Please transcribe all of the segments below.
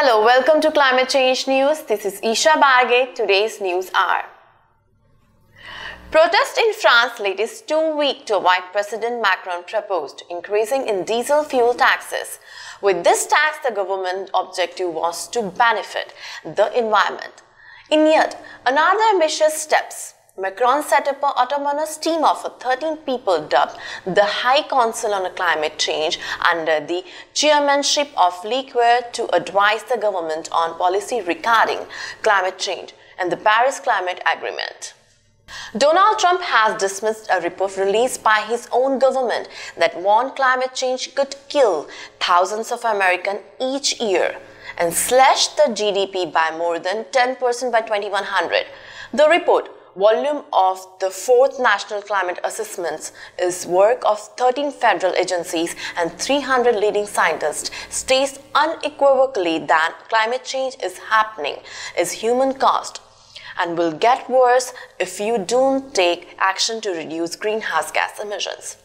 Hello, welcome to Climate Change News. This is Isha Barge. Today's news are: protest in France latest 2 weeks to avoid President Macron proposed increasing in diesel fuel taxes. With this tax, the government objective was to benefit the environment. In yet another ambitious steps, Macron set up an autonomous team of 13 people dubbed the High Council on Climate Change under the chairmanship of Leclerc to advise the government on policy regarding climate change and the Paris Climate Agreement. Donald Trump has dismissed a report released by his own government that warned climate change could kill thousands of Americans each year and slash the GDP by more than 10% by 2100. The report, volume of the fourth National Climate Assessments, is work of 13 federal agencies and 300 leading scientists, states unequivocally that climate change is happening, is human caused, and will get worse if you don't take action to reduce greenhouse gas emissions.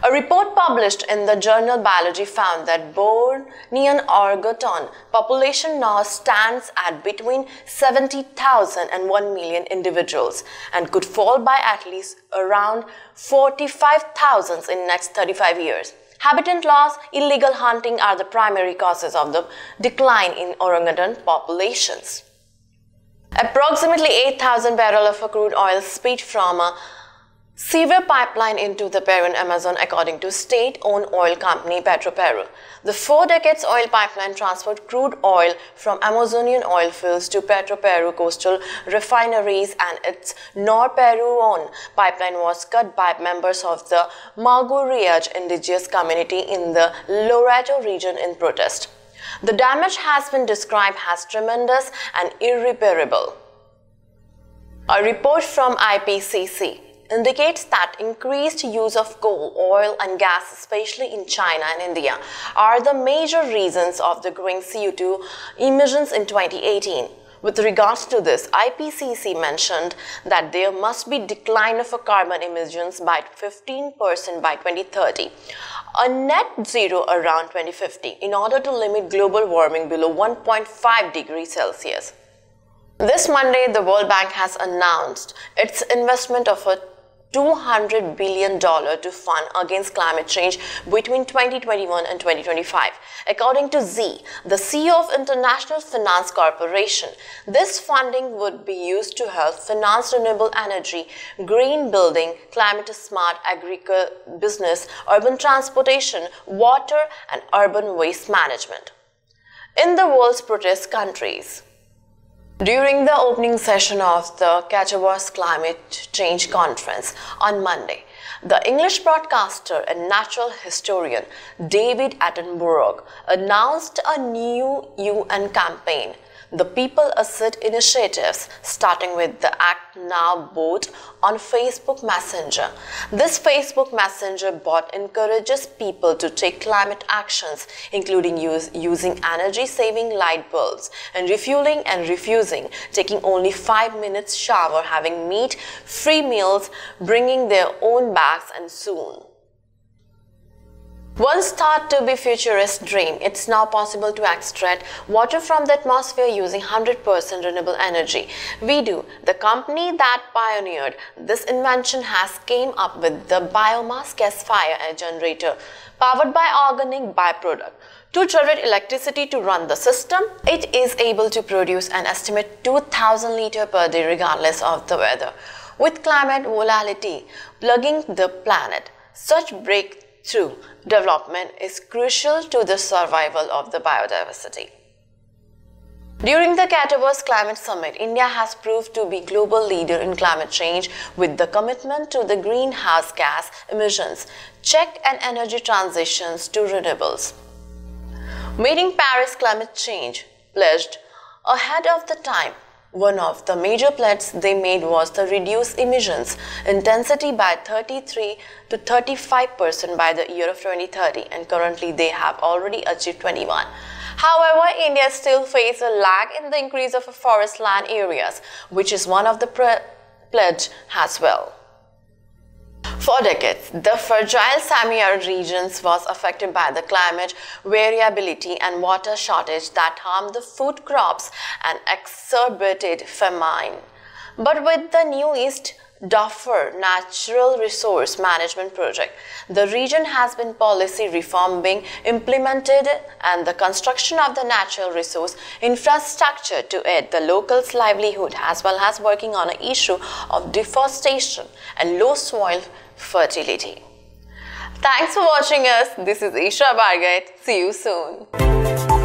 A report published in the journal Biology found that Bornean Orangutan population now stands at between 70,000 and 1 million individuals and could fall by at least around 45,000 in next 35 years. Habitat loss, illegal hunting are the primary causes of the decline in orangutan populations. Approximately 8,000 barrels of crude oil spilled from a sewer pipeline into the Peruvian Amazon, according to state-owned oil company Petroperú. The 4 decades oil pipeline transferred crude oil from Amazonian oil fields to Petroperú coastal refineries, and its Nor-Peruon pipeline was cut by members of the Maguariach indigenous community in the Loreto region in protest. The damage has been described as tremendous and irreparable. A report from IPCC indicates that increased use of coal, oil and gas, especially in China and India, are the major reasons of the growing CO2 emissions in 2018. With regards to this, IPCC mentioned that there must be decline of carbon emissions by 15% by 2030, a net zero around 2050, in order to limit global warming below 1.5 degrees Celsius. This Monday, the World Bank has announced its investment of $200 billion to fund against climate change between 2021 and 2025. According to Z, the CEO of International Finance Corporation, this funding would be used to help finance renewable energy, green building, climate-smart agriculture business, urban transportation, water and urban waste management. In the world's protest countries, during the opening session of the Katowice Climate Change Conference on Monday, the English broadcaster and natural historian David Attenborough announced a new UN campaign, the People Asset Initiatives, starting with the Act Now bot on Facebook Messenger. This Facebook Messenger bot encourages people to take climate actions, including using energy-saving light bulbs and refueling and refusing, taking only 5 minutes shower, having meat-free meals, bringing their own bags, and soon. Once thought to be futurist dream, it's now possible to extract water from the atmosphere using 100% renewable energy. Vidu, the company that pioneered this invention, has came up with the biomass gas fire generator powered by organic byproduct. To generate electricity to run the system, it is able to produce an estimated 2,000 liters per day regardless of the weather. With climate volatility plugging the planet, such breakthrough development is crucial to the survival of the biodiversity. During the Katowice Climate Summit, India has proved to be global leader in climate change with the commitment to the greenhouse gas emissions check and energy transitions to renewables. Meeting Paris climate change pledged ahead of the time. One of the major pledges they made was to reduce emissions intensity by 33 to 35% by the year of 2030, and currently they have already achieved 21. However, India still faces a lag in the increase of forest land areas, which is one of the pledge as well. For decades, the fragile semi-arid regions was affected by the climate variability and water shortage that harmed the food crops and exacerbated famine. But with the new East Darfur Natural Resource Management Project, the region has been policy reform being implemented and the construction of the natural resource infrastructure to aid the locals' livelihood, as well as working on an issue of deforestation and low soil fertility. Thanks for watching us. This is Isha Bargait. See you soon.